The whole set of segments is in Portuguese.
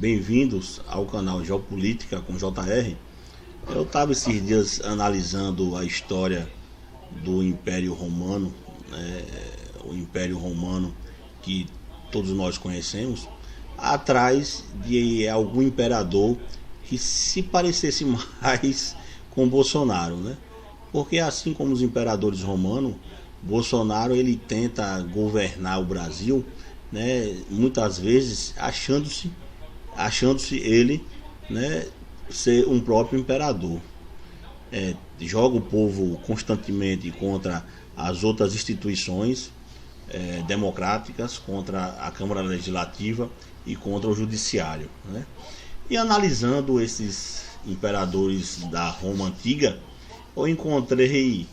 bem-vindos ao canal Geopolítica com JR. Eu estava esses dias analisando a história do Império Romano, o Império Romano que todos nós conhecemos, atrás de algum imperador que se parecesse mais com Bolsonaro, né? Porque assim como os imperadores romanos, Bolsonaro ele tenta governar o Brasil, né, muitas vezes achando-se ele, né, ser um próprio imperador. Joga o povo constantemente contra as outras instituições democráticas, contra a Câmara Legislativa e contra o Judiciário, né? E analisando esses imperadores da Roma Antiga, eu encontrei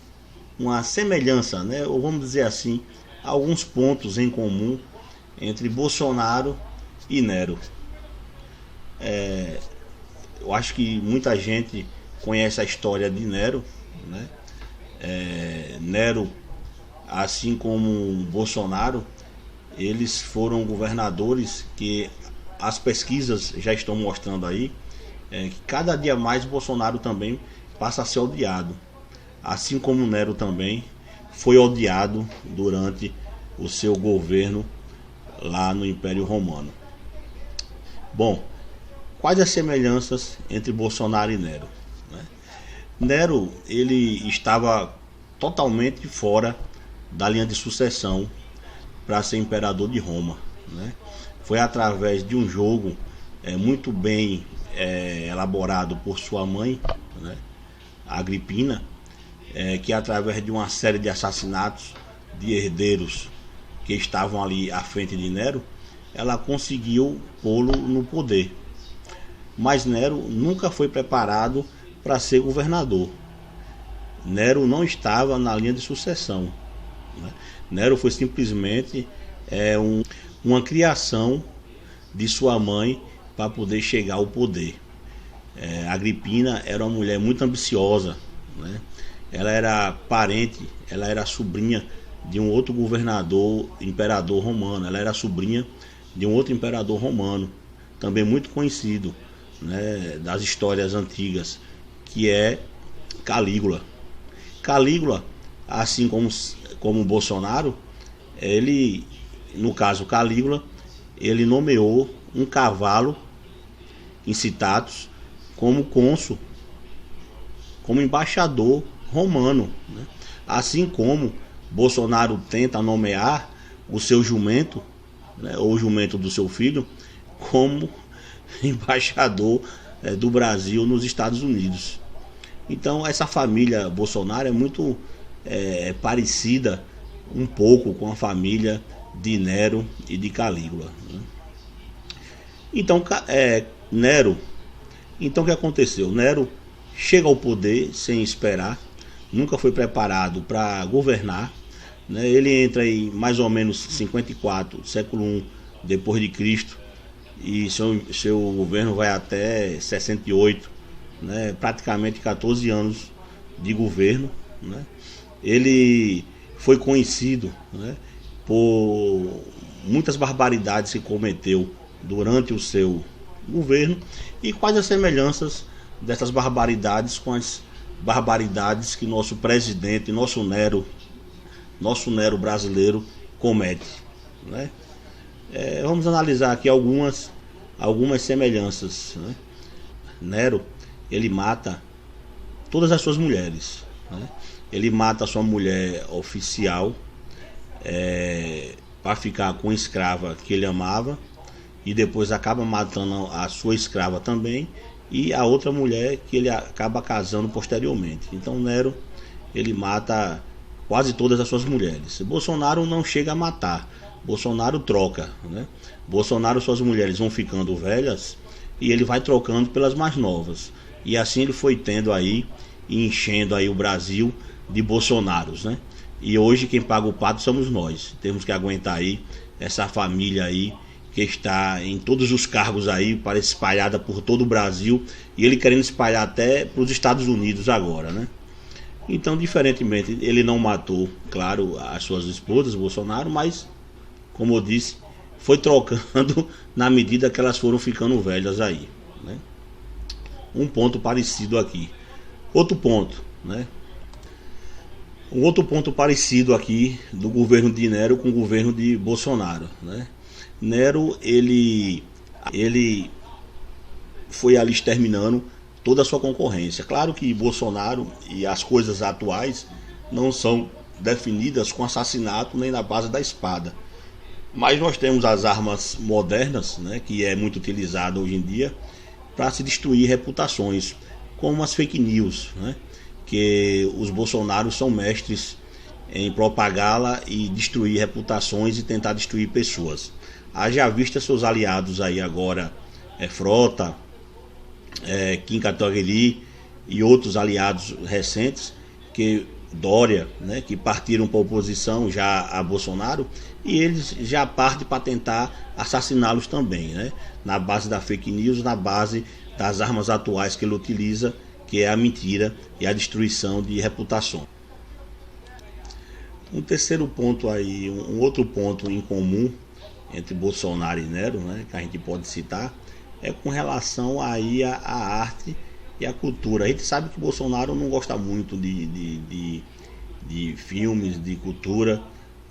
uma semelhança, né, ou vamos dizer assim, alguns pontos em comum entre Bolsonaro e Nero. Eu acho que muita gente conhece a história de Nero, né? Nero, assim como Bolsonaro, eles foram governadores que as pesquisas já estão mostrando aí que cada dia mais Bolsonaro também passa a ser odiado, assim como Nero também foi odiado durante o seu governo lá no Império Romano. Bom, quais as semelhanças entre Bolsonaro e Nero, né? Nero ele estava totalmente fora da linha de sucessão para ser imperador de Roma, né? Foi através de um jogo muito bem elaborado por sua mãe, né, Agripina, que através de uma série de assassinatos de herdeiros que estavam ali à frente de Nero, ela conseguiu pô-lo no poder. Mas Nero nunca foi preparado para ser governador. Nero não estava na linha de sucessão, né? Nero foi simplesmente uma criação de sua mãe para poder chegar ao poder. Agripina era uma mulher muito ambiciosa, né? Ela era parente, ela era sobrinha de um outro imperador romano. Ela era sobrinha de um outro imperador romano, também muito conhecido, né, das histórias antigas, que é Calígula. Calígula, assim como Bolsonaro, no caso Calígula, ele nomeou um cavalo Incitatus como cônsul, como embaixador romano, né? Assim como Bolsonaro tenta nomear o seu jumento, né, ou o jumento do seu filho, como embaixador do Brasil nos Estados Unidos. Então essa família Bolsonaro é muito parecida um pouco com a família de Nero e de Calígula, né? Então Nero, então o que aconteceu? Nero chega ao poder sem esperar, nunca foi preparado para governar, né? Ele entra em mais ou menos 54, século I depois de Cristo, e seu governo vai até 68, né? Praticamente 14 anos de governo, né? Ele foi conhecido, né, por muitas barbaridades que cometeu durante o seu governo. E quais as semelhanças dessas barbaridades com as barbaridades que nosso presidente, nosso Nero brasileiro comete, né? Vamos analisar aqui algumas semelhanças, né? Nero, ele mata todas as suas mulheres, né? Ele mata a sua mulher oficial para ficar com a escrava que ele amava, e depois acaba matando a sua escrava também, e a outra mulher que ele acaba casando posteriormente. Então Nero, ele mata quase todas as suas mulheres. Bolsonaro não chega a matar, Bolsonaro troca, né? Bolsonaro, suas mulheres vão ficando velhas e ele vai trocando pelas mais novas, e assim ele foi tendo aí e enchendo aí o Brasil de Bolsonaros, né? E hoje quem paga o pato somos nós. Temos que aguentar aí essa família aí que está em todos os cargos aí, parece espalhada por todo o Brasil, e ele querendo espalhar até para os Estados Unidos agora, né? Então, diferentemente, ele não matou, claro, as suas esposas, Bolsonaro, mas, como eu disse, foi trocando na medida que elas foram ficando velhas aí, né? Um ponto parecido aqui. Outro ponto, né? Um outro ponto parecido aqui do governo de Nero com o governo de Bolsonaro, né? Nero, ele foi ali exterminando toda a sua concorrência. Claro que Bolsonaro e as coisas atuais não são definidas com assassinato nem na base da espada. Mas nós temos as armas modernas, né, que é muito utilizada hoje em dia para se destruir reputações, como as fake news, né, que os bolsonaros são mestres em propagá-la e destruir reputações e tentar destruir pessoas. Haja vista seus aliados aí agora, Frota, Kim Kataguiri e outros aliados recentes, que Dória, né, que partiram para a oposição já a Bolsonaro, e eles já partem para tentar assassiná-los também, né, na base da fake news, na base das armas atuais que ele utiliza, que é a mentira e a destruição de reputação. Um terceiro ponto aí, um outro ponto em comum entre Bolsonaro e Nero, né, que a gente pode citar, é com relação aí à arte e à cultura. A gente sabe que Bolsonaro não gosta muito de filmes, de cultura,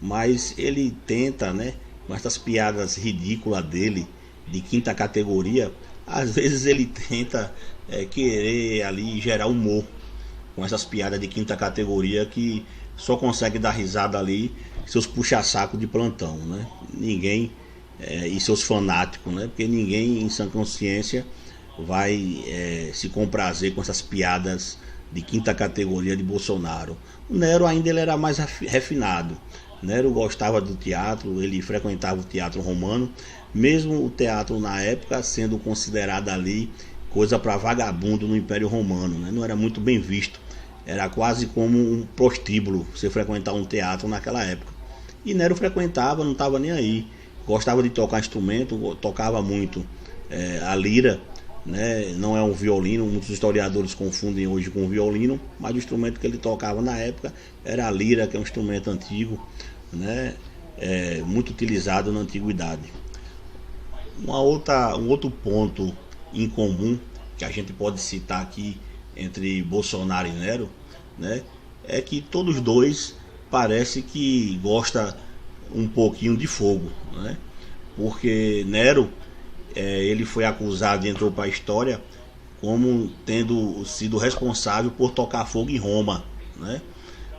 mas ele tenta, né, com essas piadas ridículas dele, de quinta categoria, às vezes ele tenta querer ali gerar humor com essas piadas de quinta categoria que só consegue dar risada ali seus puxa-saco de plantão, né? Ninguém e seus fanáticos, né? Porque ninguém em sã consciência vai se comprazer com essas piadas de quinta categoria de Bolsonaro. O Nero ainda ele era mais refinado. Nero gostava do teatro, ele frequentava o teatro romano, mesmo o teatro na época sendo considerado ali coisa para vagabundo no Império Romano, né? Não era muito bem visto, era quase como um prostíbulo você frequentar um teatro naquela época. E Nero frequentava, não estava nem aí, gostava de tocar instrumento, tocava muito a lira, né? Não é um violino, muitos historiadores confundem hoje com o violino, mas o instrumento que ele tocava na época era a lira, que é um instrumento antigo, né? Muito utilizado na antiguidade. Um outro ponto em comum que a gente pode citar aqui entre Bolsonaro e Nero, né, é que todos dois parece que gosta um pouquinho de fogo, né? Porque Nero ele foi acusado e entrou para a história como tendo sido responsável por tocar fogo em Roma, né?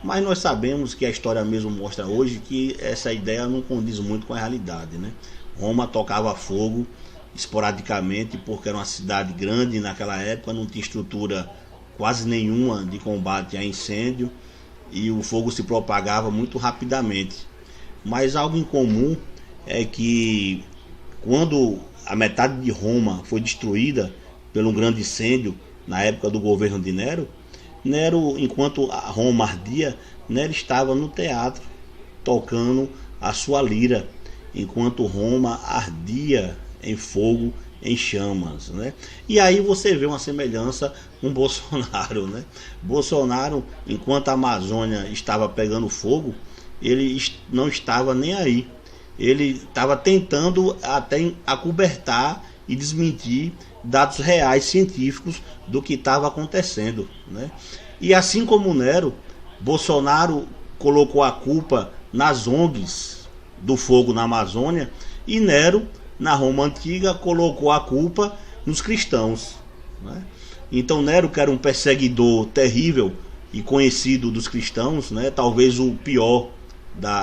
Mas nós sabemos que a história mesmo mostra hoje que essa ideia não condiz muito com a realidade, né? Roma tocava fogo esporadicamente porque era uma cidade grande naquela época, não tinha estrutura quase nenhuma de combate a incêndio e o fogo se propagava muito rapidamente. Mas algo em comum é que quando a metade de Roma foi destruída pelo grande incêndio na época do governo de Nero, enquanto a Roma ardia, Nero estava no teatro tocando a sua lira, enquanto Roma ardia em fogo, em chamas, né? E aí você vê uma semelhança com Bolsonaro, né? Bolsonaro, enquanto a Amazônia estava pegando fogo, ele não estava nem aí. Ele estava tentando até acobertar e desmentir dados reais científicos do que estava acontecendo, né? E assim como Nero, Bolsonaro colocou a culpa nas ONGs do fogo na Amazônia, e Nero, na Roma Antiga, colocou a culpa nos cristãos, né? Então Nero, que era um perseguidor terrível e conhecido dos cristãos, né, talvez o pior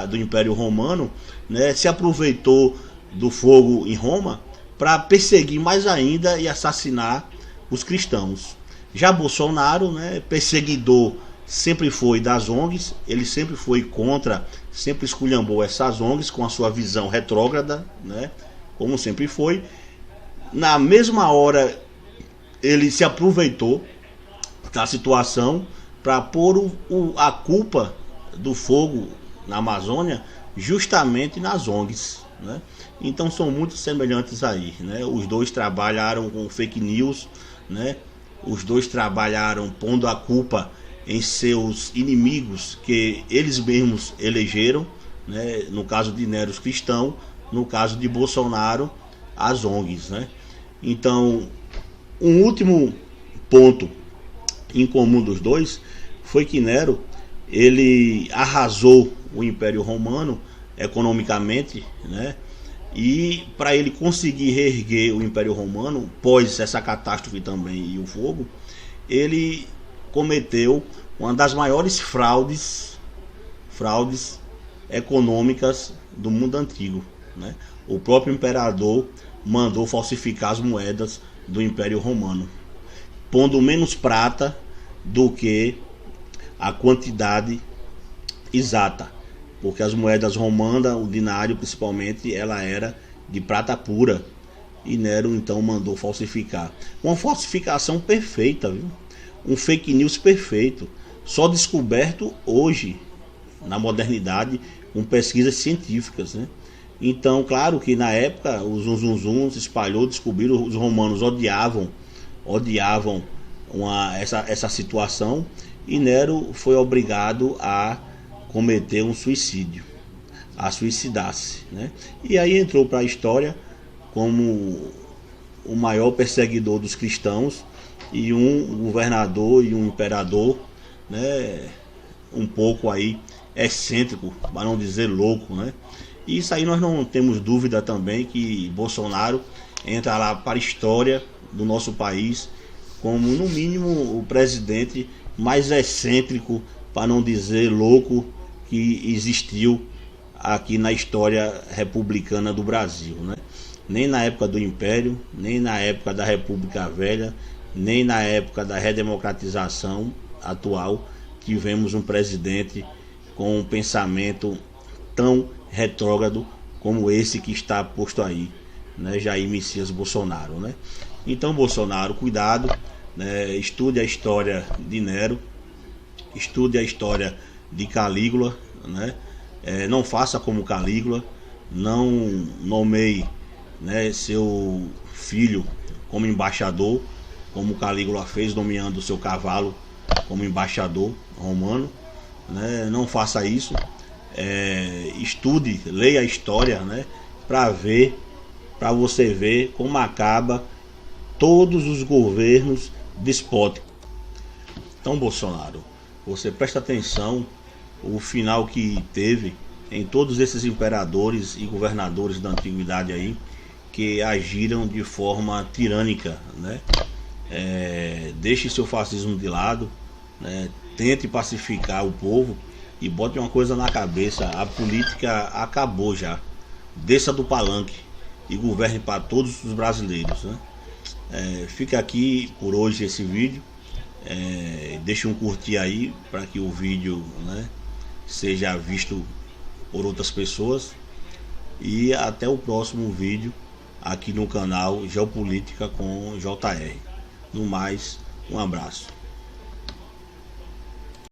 do Império Romano, né, se aproveitou do fogo em Roma para perseguir mais ainda e assassinar os cristãos. Já Bolsonaro, né, perseguidor sempre foi das ONGs, ele sempre foi contra, sempre esculhambou essas ONGs com a sua visão retrógrada, né, como sempre foi. Na mesma hora ele se aproveitou da situação para pôr a culpa do fogo na Amazônia justamente nas ONGs, né? Então são muito semelhantes aí, né? Os dois trabalharam com fake news, né? Os dois trabalharam pondo a culpa em seus inimigos que eles mesmos elegeram, né? No caso de Nero, os cristãos, no caso de Bolsonaro, as ONGs, né? Então, um último ponto em comum dos dois foi que Nero, ele arrasou o Império Romano economicamente, né? E para ele conseguir reerguer o Império Romano pós essa catástrofe também e o fogo, ele cometeu uma das maiores fraudes econômicas do mundo antigo, né? O próprio imperador mandou falsificar as moedas do Império Romano, pondo menos prata do que a quantidade exata, porque as moedas romanas, o dinário principalmente, ela era de prata pura, e Nero então mandou falsificar. Uma falsificação perfeita, viu? Um fake news perfeito, só descoberto hoje, na modernidade, com pesquisas científicas, né? Então, claro que na época o zum se espalhou, descobriram, os romanos odiavam essa situação, e Nero foi obrigado a cometer um suicídio, a suicidar-se, né? E aí entrou para a história como o maior perseguidor dos cristãos e um governador e um imperador, né, um pouco aí excêntrico, para não dizer louco, né? E isso aí nós não temos dúvida também que Bolsonaro entra lá para a história do nosso país como, no mínimo, o presidente mais excêntrico, para não dizer louco, que existiu aqui na história republicana do Brasil, né? Nem na época do Império, nem na época da República Velha, nem na época da redemocratização atual tivemos um presidente com um pensamento tão retrógrado como esse que está posto aí, né? Jair Messias Bolsonaro, né? Então, Bolsonaro, cuidado, né? Estude a história de Nero, estude a história de Calígula, né? Não faça como Calígula, não nomeie, né, seu filho como embaixador, como Calígula fez, nomeando o seu cavalo como embaixador romano, né? Não faça isso. Estude, leia a história, né, para você ver como acaba todos os governos despóticos. Então, Bolsonaro, você presta atenção o final que teve em todos esses imperadores e governadores da antiguidade aí, que agiram de forma tirânica, né? Deixe seu fascismo de lado, né? Tente pacificar o povo e bote uma coisa na cabeça: a política acabou já. Desça do palanque e governe para todos os brasileiros, né? Fica aqui por hoje esse vídeo. Deixe um curtir aí para que o vídeo, né, seja visto por outras pessoas, e até o próximo vídeo aqui no canal Geopolítica com JR. No mais, um abraço.